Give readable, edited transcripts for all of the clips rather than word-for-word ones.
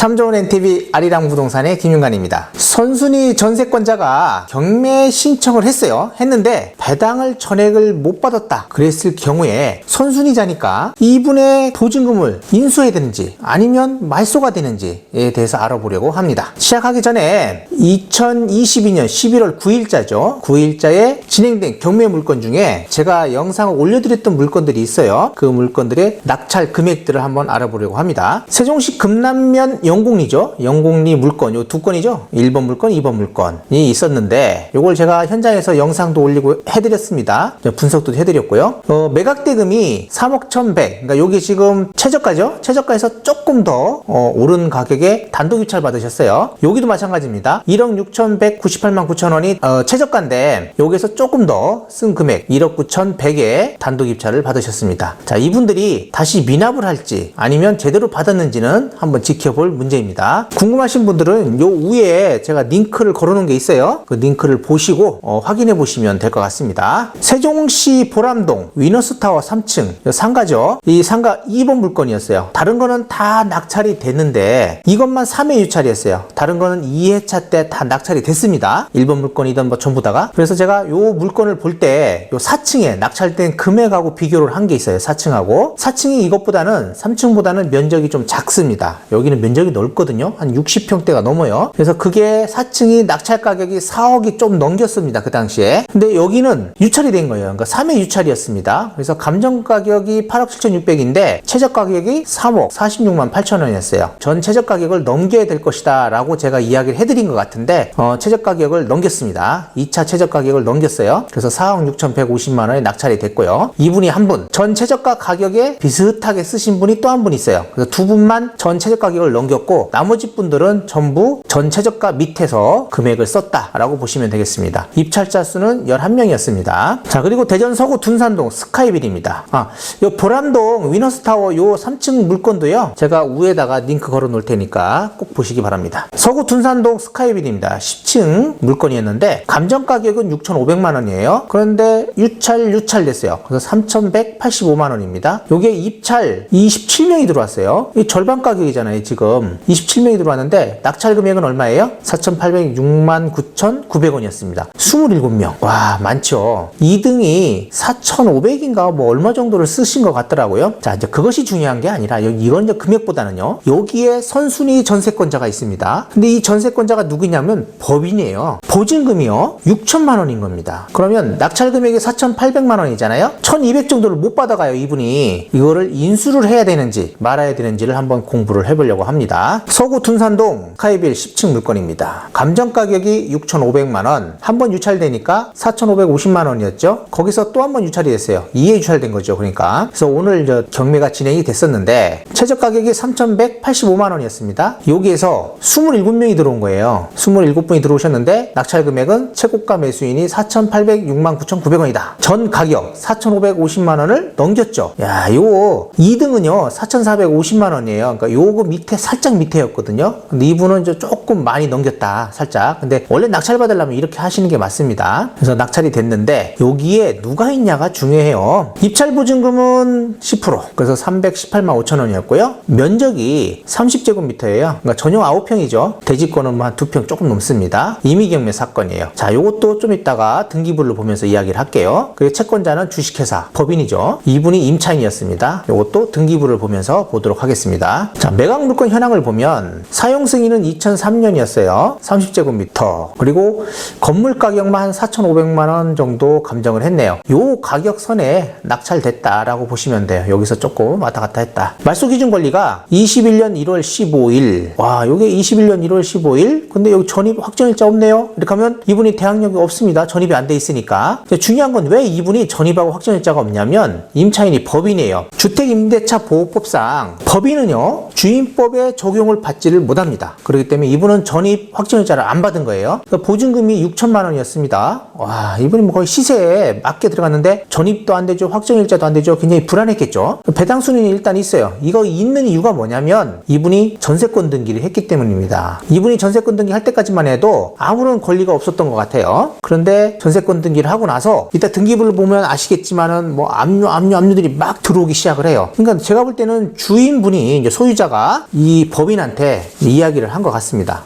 참 좋은 NTV 아리랑 부동산의 김윤관입니다. 선순위 전세권자가 경매 신청을 했는데 배당을 전액을 못 받았다 그랬을 경우에 선순위자니까 이분의 보증금을 인수해야 되는지 아니면 말소가 되는지에 대해서 알아보려고 합니다. 시작하기 전에 2022년 11월 9일자죠. 9일자에 진행된 경매 물건 중에 제가 영상을 올려드렸던 물건들이 있어요. 그 물건들의 낙찰 금액들을 한번 알아보려고 합니다. 세종시 금남면 영곡리죠. 영곡리 물건 요 두 건이죠. 1번 물건, 2번 물건이 있었는데 요걸 제가 현장에서 영상도 올리고 해드렸습니다. 분석도 해드렸고요. 매각대금이 3억 1,100. 그러니까 요게 지금 최저가죠. 최저가에서 조금 더 오른 가격에 단독 입찰 받으셨어요. 여기도 마찬가지입니다. 1억 6,198만 9천 원이 최저가인데 여기에서 조금 더 쓴 금액 1억 9,100에 단독 입찰을 받으셨습니다. 자, 이분들이 다시 미납을 할지 아니면 제대로 받았는지는 한번 지켜볼 문제입니다. 궁금하신 분들은 요 위에 제가 링크를 걸어놓은 게 있어요. 그 링크를 보시고 확인해 보시면 될 것 같습니다. 세종시 보람동 위너스타워 3층 상가죠. 이 상가 2번 물건이었어요. 다른 거는 다 낙찰이 됐는데 이것만 3회 유찰이었어요. 다른 거는 2회차 때 다 낙찰이 됐습니다. 1번 물건이든 뭐 전부 다가. 그래서 제가 요 물건을 볼 때 요 4층에 낙찰된 금액하고 비교를 한 게 있어요. 4층하고 4층이 이것보다는 3층보다는 면적이 좀 작습니다. 여기는 면적이 넓거든요. 한 60평대가 넘어요. 그래서 그게 4층이 낙찰 가격이 4억이 좀 넘겼습니다. 그 당시에. 근데 여기는 유찰이 된 거예요. 그러니까 3회 유찰이었습니다. 그래서 감정 가격이 8억 7,600인데 최저 가격이 3억 46만 8천 원이었어요. 전 최저 가격을 넘겨야 될 것이다 라고 제가 이야기를 해드린 것 같은데 최저 가격을 넘겼습니다. 2차 최저 가격을 넘겼어요. 그래서 4억 6,150만 원에 낙찰이 됐고요. 이분이 한 분, 전 최저가 가격에 비슷하게 쓰신 분이 또 한 분 있어요. 그래서 두 분만 전 최저 가격을 넘겼고 나머지 분들은 전부 전 최저가 밑에서 금액을 썼다라고 보시면 되겠습니다. 입찰자 수는 11명이었습니다. 자, 그리고 대전 서구 둔산동 스카이빌입니다. 요 보람동 위너스타워 요 3층 물건도요. 제가 위에다가 링크 걸어 놓을 테니까 꼭 보시기 바랍니다. 서구 둔산동 스카이빌입니다. 10층 물건이었는데 감정 가격은 6,500만 원이에요. 그런데 유찰됐어요. 그래서 3,185만 원입니다. 요게 입찰 27명이 들어왔어요. 이 절반 가격이잖아요. 지금 27명이 들어왔는데 낙찰 금액은 얼마예요? 4,806만 9,900원이었습니다. 27명. 와, 많죠. 2등이 4,500인가 뭐 얼마 정도를 쓰신 것 같더라고요. 자, 이제 그것이 중요한 게 아니라 이건 이제 금액보다는요. 여기에 선순위 전세권자가 있습니다. 근데 이 전세권자가 누구냐면 법인이에요. 보증금이요. 6천만 원인 겁니다. 그러면 낙찰 금액이 4,800만 원이잖아요. 1,200 정도를 못 받아가요. 이분이. 이거를 인수를 해야 되는지 말아야 되는지를 한번 공부를 해보려고 합니다. 서구 둔산동 스카이빌 10층 물건입니다. 감정 가격이 6,500만 원. 한 번 유찰되니까 4,550만 원이었죠. 거기서 또 한 번 유찰이 됐어요. 2회 유찰된 거죠. 그러니까. 그래서 오늘 경매가 진행이 됐었는데 최저 가격이 3,185만 원이었습니다. 여기에서 27명이 들어온 거예요. 27분이 들어오셨는데 낙찰 금액은 최고가 매수인이 4,806만 9,900원이다. 전 가격 4,550만 원을 넘겼죠. 야, 요 2등은요 4,450만 원이에요. 그러니까 요거 밑에 살짝 밑에였거든요. 근데 이분은 이제 조금 많이 넘겼다. 살짝. 근데 원래 낙찰 받으려면 이렇게 하시는 게 맞습니다. 그래서 낙찰이 됐는데 여기에 누가 있냐가 중요해요. 입찰 보증금은 10%. 그래서 318만 5천 원이었고요. 면적이 30제곱미터예요. 그러니까 전용 9평이죠. 대지권은 한 2평 조금 넘습니다. 임의경매 사건이에요. 자, 요것도 좀 이따가 등기부를 보면서 이야기를 할게요. 그리고 채권자는 주식회사 법인이죠. 이분이 임차인이었습니다. 요것도 등기부를 보면서 보도록 하겠습니다. 자, 매각 물건 현황을 보면 사용 승인은 2003년이었어요. 30제곱미터. 그리고 건물 가격만 한 4,500만 원 정도 감정을 했네요. 요 가격선에 낙찰됐다라고 보시면 돼요. 여기서 조금 왔다 갔다 했다. 말소 기준 권리가 21년 1월 15일. 와, 요게 21년 1월 15일. 근데 여기 전입 확정일자 없네요. 이렇게 하면 이분이 대항력이 없습니다. 전입이 안 돼 있으니까. 중요한 건 왜 이분이 전입하고 확정일자가 없냐면 임차인이 법인이에요. 주택임대차 보호법상 법인은요 주임법의 적용을 받지를 못합니다. 그렇기 때문에 이분은 전입 확정일자를 안 받은 거예요. 그러니까 보증금이 6천만 원이었습니다. 와, 이분이 뭐 거의 시세에 맞게 들어갔는데 전입도 안 되죠. 확정일자도 안 되죠. 굉장히 불안했겠죠. 배당 순위는 일단 있어요. 이거 있는 이유가 뭐냐면 이분이 전세권 등기를 했기 때문입니다. 이분이 전세권 등기 할 할 때까지만 해도 아무런 권리가 없었던 것 같아요. 그런데 전세권 등기를 하고 나서 이따 등기부를 보면 아시겠지만은 뭐 압류들이 막 들어오기 시작을 해요. 그러니까 제가 볼 때는 주인분이 이제 소유자가 이 법인한테 이야기를 한 것 같습니다.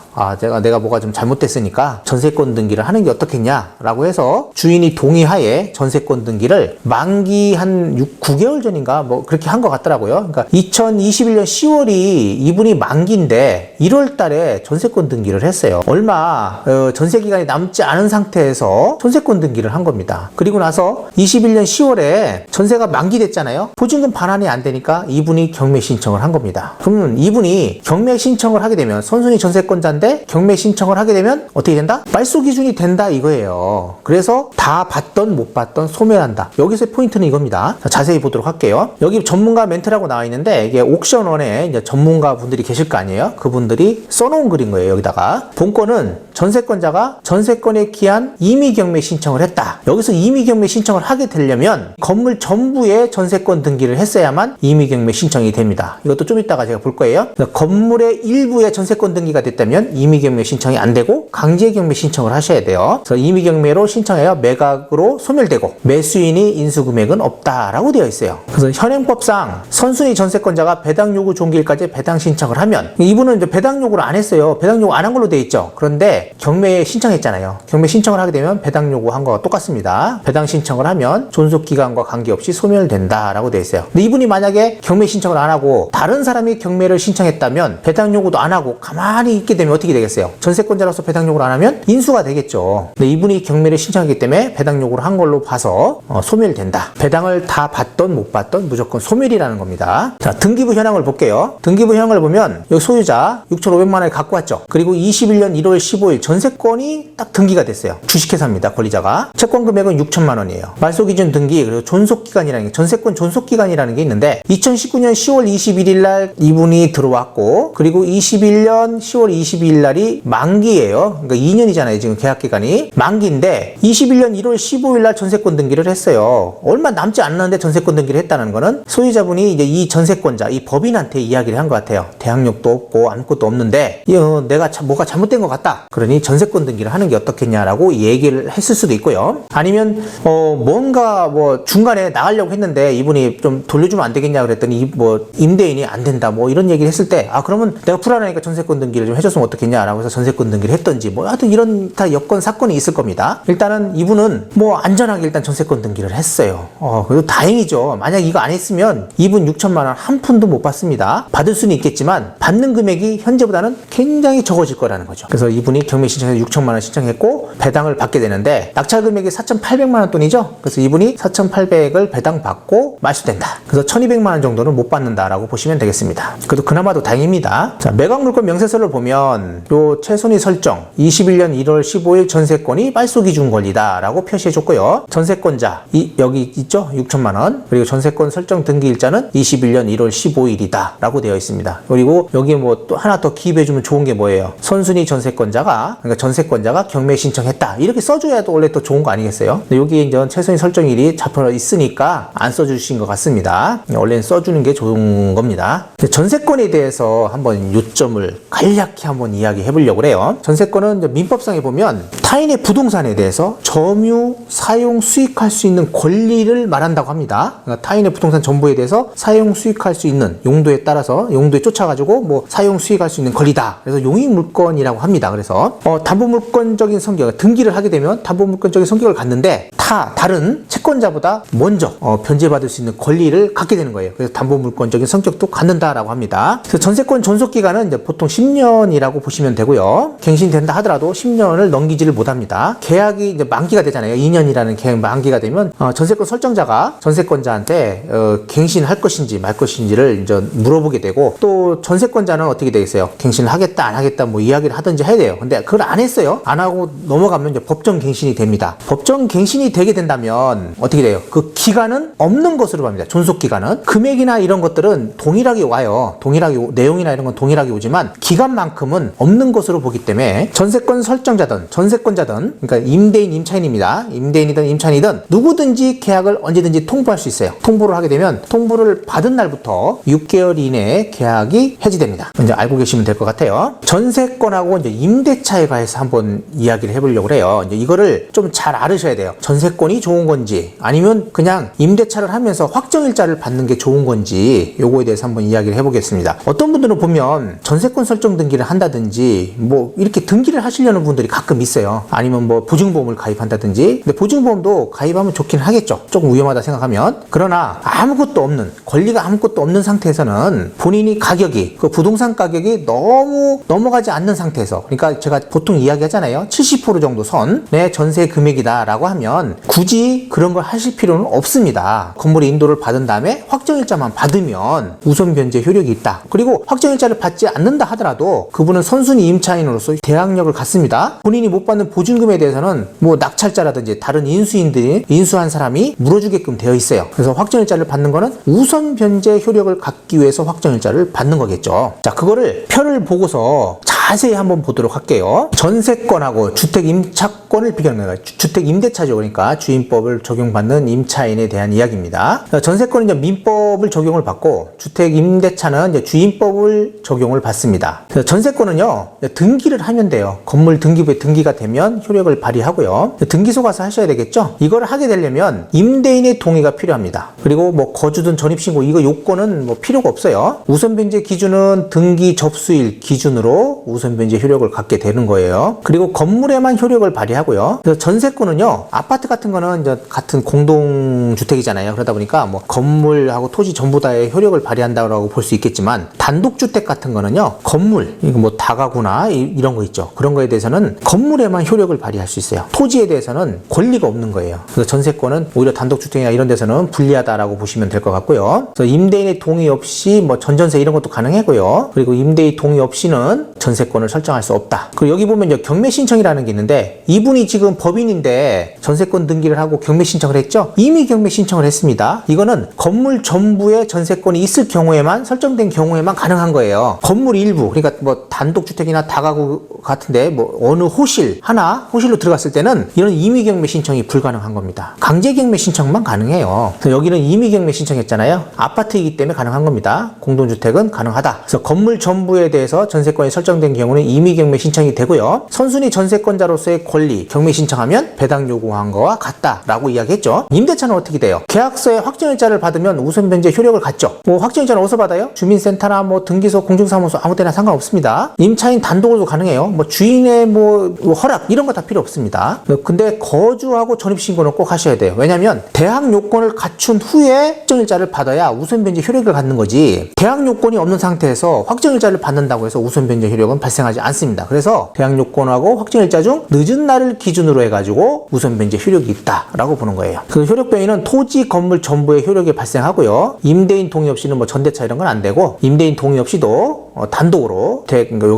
내가 뭐가 좀 잘못됐으니까 전세권 등기를 하는 게 어떻겠냐라고 해서 주인이 동의하에 전세권 등기를 만기 한 9개월 전인가 뭐 그렇게 한 것 같더라고요. 그러니까 2021년 10월이 이분이 만기인데 1월 달에 전세권 등기를 했어요. 얼마 전세 기간이 남지 않은 상태에서 전세권 등기를 한 겁니다. 그리고 나서 21년 10월에 전세가 만기됐잖아요. 보증금 반환이 안 되니까 이분이 경매 신청을 한 겁니다. 그러면 이분이 경매 신청을 하게 되면 선순위 전세권자인데 경매 신청을 하게 되면 어떻게 된다? 말소 기준이 된다 이거예요. 그래서 다 받던 못 받던 소멸한다. 여기서의 포인트는 이겁니다. 자, 자세히 보도록 할게요. 여기 전문가 멘트라고 나와 있는데 이게 옥션원에 이제 전문가 분들이 계실 거 아니에요? 그분들이 써놓은 글인 거예요. 여기다가 본건은 전세권자가 전세권에 기한 임의 경매 신청을 했다. 여기서 임의 경매 신청을 하게 되려면 건물 전부에 전세권 등기를 했어야만 임의 경매 신청이 됩니다. 이것도 좀 이따가 제가 볼 거예요. 그러니까 건물의 일부에 전세권 등기가 됐다면 임의 경매 신청이 안 되고 강제 경매 신청을 하셔야 돼요. 그래서 임의 경매로 신청해야 매각으로 소멸되고 매수인이 인수 금액은 없다라고 되어 있어요. 그래서 현행법상 선순위 전세권자가 배당 요구 종기일까지 배당 신청을 하면 이분은 이제 배당 요구를 안 했어요. 배당 요구 안 한 걸로 되어 있죠. 그런데 경매에 신청했잖아요. 경매 신청을 하게 되면 배당 요구한 거와 똑같습니다. 배당 신청을 하면 존속 기간과 관계없이 소멸된다라고 되어 있어요. 근데 이분이 만약에 경매 신청을 안 하고 다른 사람이 경매를 신청했다면 배당 요구도 안 하고 가만히 있게 되면 어떻게 되겠어요? 전세권자로서 배당 요구를 안 하면 인수가 되겠죠. 근데 이분이 경매를 신청하기 때문에 배당 요구를 한 걸로 봐서 소멸된다. 배당을 다 받던 못 받던 무조건 소멸이라는 겁니다. 자, 등기부 현황을 볼게요. 등기부 현황을 보면 여기 소유자 6,500만 원을 갖고 왔죠. 그리고 21년 1월 15일 전세권이 딱 등기가 됐어요. 주식회사입니다. 권리자가. 채권 금액은 6천만 원이에요. 말소기준 등기 그리고 존속기간이라는 게 전세권 존속기간이라는 게 있는데 2019년 10월 21일 날 이분이 들어왔고 그리고 21년 10월 22일 날이 만기예요. 그러니까 2년이잖아요. 지금 계약기간이. 만기인데 21년 1월 15일 날 전세권 등기를 했어요. 얼마 남지 않았는데 전세권 등기를 했다는 거는 소유자분이 이제 이 전세권자, 이 법인한테 이야기를 한 것 같아요. 대항력도 없고 아무것도 없는데 내가 뭐가 잘못된 것 같다. 그러니 전세권 등기를 하는 게 어떻겠냐라고 얘기를 했을 수도 있고요. 아니면 뭔가 뭐 중간에 나가려고 했는데 이분이 좀 돌려주면 안 되겠냐 그랬더니 임대인이 안 된다 뭐 이런 얘기를 했을 때 그러면 내가 불안하니까 전세권 등기를 좀 해줬으면 어떻겠냐라고 해서 전세권 등기를 했던지 뭐 하여튼 이런 다 여건 사건이 있을 겁니다. 일단은 이분은 뭐 안전하게 일단 전세권 등기를 했어요. 그래도 다행이죠. 만약 이거 안 했으면 이분 6천만 원 한 푼도 못 받습니다. 받을 수는 있겠지만 받는 금액이 현재보다는 굉장히 적어질 거라는 거죠. 그래서 이분이 경매 신청해서 6천만 원 신청했고 배당을 받게 되는데 낙찰 금액이 4,800만 원 돈이죠. 그래서 이분이 4,800을 배당 받고 말소된다. 그래서 1,200만 원 정도는 못 받는다라고 보시면 되겠습니다. 그래도 그나마도 다행입니다. 자, 매각물건 명세서를 보면 요 최순위 설정 21년 1월 15일 전세권이 말소 기준 권리다라고 표시해 줬고요. 전세권자 여기 있죠? 6천만 원. 그리고 전세권 설정 등기일자는 21년 1월 15일이다 라고 되어 있습니다. 그리고 여기 뭐 또 하나 더 기입해 주면 좋은 게 뭐예요? 선순위 전세권자가 그러니까 전세권자가 경매 신청했다. 이렇게 써줘야 또 원래 또 좋은 거 아니겠어요? 근데 여기에 이제 최순위 설정일이 잡혀 있으니까 안 써주신 것 같습니다. 원래는 써주는 게 좋은 겁니다. 전세권에 대해서 한번 요점을 간략히 한번 이야기해 보려고 해요. 전세권은 이제 민법상에 보면 타인의 부동산에 대해서 점유, 사용, 수익할 수 있는 권리를 말한다고 합니다. 그러니까 타인의 부동산 전부에 대해서 사용, 수익할 수 있는 용도에 따라서 용도에 쫓아가지고 뭐 사용, 수익할 수 있는 권리다. 그래서 용익물권이라고 합니다. 그래서 담보물권적인 성격, 등기를 하게 되면 담보물권적인 성격을 갖는데 다른 채권자보다 먼저 변제받을 수 있는 권리를 갖게 되는 거예요. 그래서 담보물권적인 성격도 갖는다라고 합니다. 그래서 전세권 존속기간은 이제 보통 10년이라고 보시면 되고요. 갱신된다 하더라도 10년을 넘기지를 못합니다. 계약이 이제 만기가 되잖아요. 2년이라는 계약 만기가 되면 전세권 설정자가 전세권자한테 갱신할 것인지 말 것인지를 이제 물어보게 되고 또 전세권자는 어떻게 되겠어요? 갱신을 하겠다 안 하겠다 뭐 이야기를 하든지 해야 돼요. 근데 그걸 안 했어요. 안 하고 넘어가면 이제 법정 갱신이 됩니다. 법정 갱신이 되게 된다면 어떻게 돼요? 그 기간은 없는 것으로 봅니다. 존속 기간은 금액이나 이런 것들은 동일하게 와요. 동일하게 내용이나 이런 건 동일하게 오지만 기간만큼은 없는 것으로 보기 때문에 전세권 설정자든 전세권자든 그러니까 임대인 임차인입니다. 임대인이든 임차인이든 누구든지 계약을 언제든지 통보할 수 있어요. 통보를 하게 되면 통보를 받은 날부터 6개월 이내에 계약이 해지됩니다. 이제 알고 계시면 될 것 같아요. 전세권하고 이제 임대 임대차에 관해서 한번 이야기를 해보려고 해요. 이제 이거를 좀 잘 알으셔야 돼요. 전세권이 좋은 건지 아니면 그냥 임대차를 하면서 확정일자를 받는 게 좋은 건지 요거에 대해서 한번 이야기를 해보겠습니다. 어떤 분들은 보면 전세권 설정 등기를 한다든지 뭐 이렇게 등기를 하시려는 분들이 가끔 있어요. 아니면 뭐 보증보험을 가입한다든지. 근데 보증보험도 가입하면 좋긴 하겠죠. 조금 위험하다 생각하면. 그러나 아무것도 없는, 권리가 아무것도 없는 상태에서는 본인이 가격이, 그 부동산 가격이 너무 넘어가지 않는 상태에서, 그러니까 제가 보통 이야기하잖아요. 70% 정도 선의 전세 금액이다 라고 하면 굳이 그런 걸 하실 필요는 없습니다. 건물의 인도를 받은 다음에 확정일자만 받으면 우선 변제 효력이 있다. 그리고 확정일자를 받지 않는다 하더라도 그분은 선순위 임차인으로서 대항력을 갖습니다. 본인이 못 받는 보증금에 대해서는 뭐 낙찰자라든지 다른 인수인들이 인수한 사람이 물어주게끔 되어 있어요. 그래서 확정일자를 받는 거는 우선 변제 효력을 갖기 위해서 확정일자를 받는 거겠죠. 자, 그거를 표를 보고서 자세히 한번 보도록 할게요. 전세권하고 주택임차권을 비교하는 거예요. 주택임대차죠. 그러니까 주임법을 적용받는 임차인에 대한 이야기입니다. 전세권은 이제 민법을 적용을 받고 주택임대차는 이제 주임법을 적용을 받습니다. 전세권은요, 등기를 하면 돼요. 건물 등기부에 등기가 되면 효력을 발휘하고요. 등기소 가서 하셔야 되겠죠. 이걸 하게 되려면 임대인의 동의가 필요합니다. 그리고 뭐 거주든 전입신고 이거 요건은 뭐 필요가 없어요. 우선 변제 기준은 등기 접수일 기준으로 우선 변제 효력을 갖게 되는 거예요. 그리고 건물에만 효력을 발휘하고요. 그래서 전세권은요, 아파트 같은 거는 이제 같은 공동주택이잖아요. 그러다 보니까 뭐 건물하고 토지 전부 다의 효력을 발휘한다고 볼 수 있겠지만, 단독주택 같은 거는요, 건물, 이거 뭐 다가구나 이런 거 있죠. 그런 거에 대해서는 건물에만 효력을 발휘할 수 있어요. 토지에 대해서는 권리가 없는 거예요. 그래서 전세권은 오히려 단독주택이나 이런 데서는 불리하다라고 보시면 될 것 같고요. 그래서 임대인의 동의 없이 뭐 전전세 이런 것도 가능하고요. 그리고 임대인 동의 없이는 전세권을 설정할 수 없다. 그리고 여기 보면 이제 경매 신청이라는 게 있는데, 이분이 지금 법인인데 전세권 등기를 하고 경매 신청을 했죠. 이미 경매 신청을 했습니다. 이거는 건물 전부에 전세권이 있을 경우에만, 설정된 경우에만 가능한 거예요. 건물 일부, 그러니까 뭐 단독주택이나 다가구 같은데 뭐 어느 호실로 들어갔을 때는 이런 임의 경매 신청이 불가능한 겁니다. 강제 경매 신청만 가능해요. 그래서 여기는 임의 경매 신청했잖아요. 아파트이기 때문에 가능한 겁니다. 공동주택은 가능하다. 그래서 건물 전부에 대해서 전세권이 설정된 경우는 임의 경매 신청이 되고요. 선순위 전세권자로서의 권리, 경매 신청하면 배당 요구한 거와 같다라고 이야기했죠. 임대차는 어떻게 돼요? 계약서에 확정일자를 받으면 우선 변제 효력을 갖죠. 뭐 확정일자는 어디서 받아요? 주민센터나 뭐 등기소, 공중사무소 아무 데나 상관없습니다. 임차인 단독으로도 가능해요. 뭐 주인의 뭐 허락 이런 거 다 필요 없습니다. 근데 거주하고 전입신고는 꼭 하셔야 돼요. 왜냐면 대항 요건을 갖춘 후에 확정일자를 받아야 우선 변제 효력을 갖는 거지, 대항 요건이 없는 상태에서 확정일자를 받는다고 해서 우선 변제 효력은 발생하지 않습니다. 그래서 대항 요건하고 확정일자 중 늦은 날을 기준으로 해가지고 우선 변제 효력이 있다라고 보는 거예요. 그 효력 변이는 토지 건물 전부의 효력이 발생하고요. 임대인 동의 없이는 뭐 전대차 이런 건 안 되고, 임대인 동의 없이도 단독으로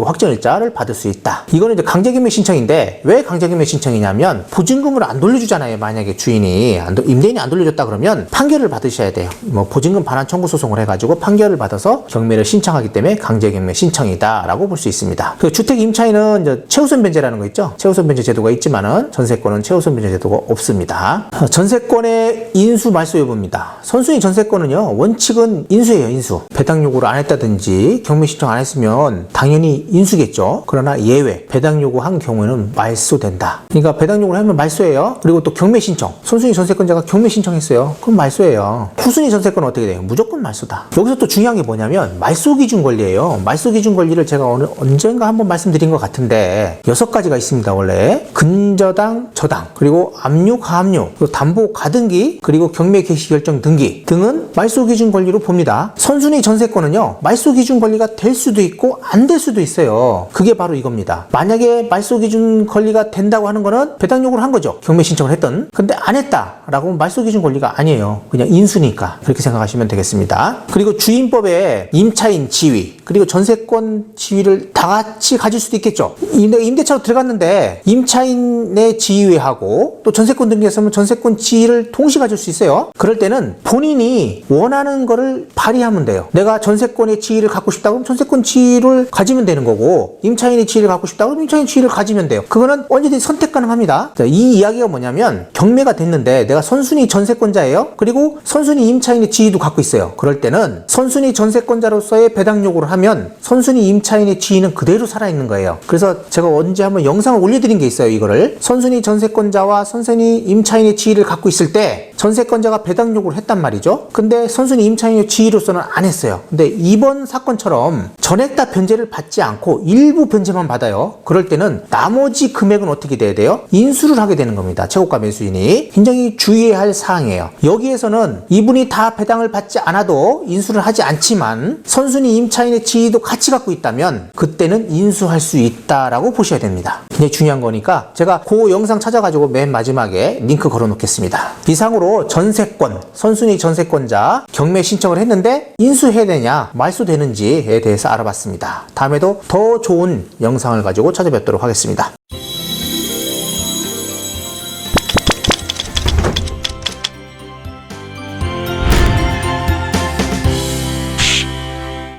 확정일자를 받을 수 있다. 이거는 이제 강제경매 신청인데, 왜 강제경매 신청이냐면 보증금을 안 돌려주잖아요. 만약에 주인이 임대인이 안 돌려줬다 그러면 판결을 받으셔야 돼요. 뭐 보증금 반환 청구 소송을 해가지고 판결을 받아서 경매를 신청하기 때문에 강제경매 신청이다라고 볼 수 있습니다. 그 주택 임차인은 이제 최우선 변제라는 거 있죠. 최우선 변제 제도가 있지만은 전세권은 최우선 변제 제도가 없습니다. 전세권의 인수 말소 여부입니다. 선순위 전세권은요, 원칙은 인수예요. 인수. 배당 요구를 안 했다든지 경매 신청 안 했으면 당연히 인수겠죠. 그러나 예외, 배당 요구한 경우에는 말소된다. 그러니까 배당 요구를 하면 말소예요. 그리고 또 경매 신청, 선순위 전세권자가 경매 신청했어요. 그럼 말소예요. 후순위 전세권은 어떻게 돼요? 무조건 말소다. 여기서 또 중요한 게 뭐냐면 말소 기준 권리예요. 말소 기준 권리를 제가 언젠가 한번 말씀드린 것 같은데 6가지가 있습니다. 원래 근저당, 저당, 그리고 압류, 가압류, 그리고 담보, 가등기, 그리고 경매 개시 결정 등기 등은 말소 기준 권리로 봅니다. 선순위 전세권은요, 말소 기준 권리가 될 수도 있고 안 될 수도 있어요. 그게 바로 이겁니다. 만약에 말소 기준 권리가 된다고 하는 거는 배당 요구를 한 거죠. 경매 신청을 했던. 근데 안 했다라고 하면 말소 기준 권리가 아니에요. 그냥 인수니까 그렇게 생각하시면 되겠습니다. 그리고 주임법에 임차인 지위, 그리고 전세권 지위를 다 같이 가질 수도 있겠죠. 임대차로 들어갔는데 임차인의 지위하고 또 전세권 등기했으면 전세권 지위를 동시에 가질 수 있어요. 그럴 때는 본인이 원하는 거를 발휘하면 돼요. 내가 전세권의 지위를 갖고 싶다 그러면 전세권 지위를 가지면 되는 거고, 임차인의 지위를 갖고 싶다 그러면 임차인 지위를 가지면 돼요. 그거는 언제든지 선택 가능합니다. 자, 이 이야기가 뭐냐면, 경매가 됐는데 내가 선순위 전세권자예요. 그리고 선순위 임차인의 지위도 갖고 있어요. 그럴 때는 선순위 전세권자로서의 배당 요구를 하면 하면 선순위 임차인의 지위는 그대로 살아있는 거예요. 그래서 제가 언제 한번 영상을 올려드린 게 있어요. 이거를 선순위 전세권자와 선순위 임차인의 지위를 갖고 있을 때 전세권자가 배당 요구를 했단 말이죠. 근데 선순위 임차인의 지위로서는 안 했어요. 근데 이번 사건처럼 전액 다 변제를 받지 않고 일부 변제만 받아요. 그럴 때는 나머지 금액은 어떻게 돼야 돼요? 인수를 하게 되는 겁니다. 최고가 매수인이. 굉장히 주의해야 할 사항이에요. 여기에서는 이분이 다 배당을 받지 않아도 인수를 하지 않지만 선순위 임차인의 지위도 같이 갖고 있다면 그때는 인수할 수 있다라고 보셔야 됩니다. 굉장히 중요한 거니까 제가 그 영상 찾아가지고 맨 마지막에 링크 걸어 놓겠습니다. 이상으로 전세권, 선순위 전세권자 경매 신청을 했는데 인수해야 되냐, 말소되는지에 대해서 알아봤습니다. 다음에도 더 좋은 영상을 가지고 찾아뵙도록 하겠습니다.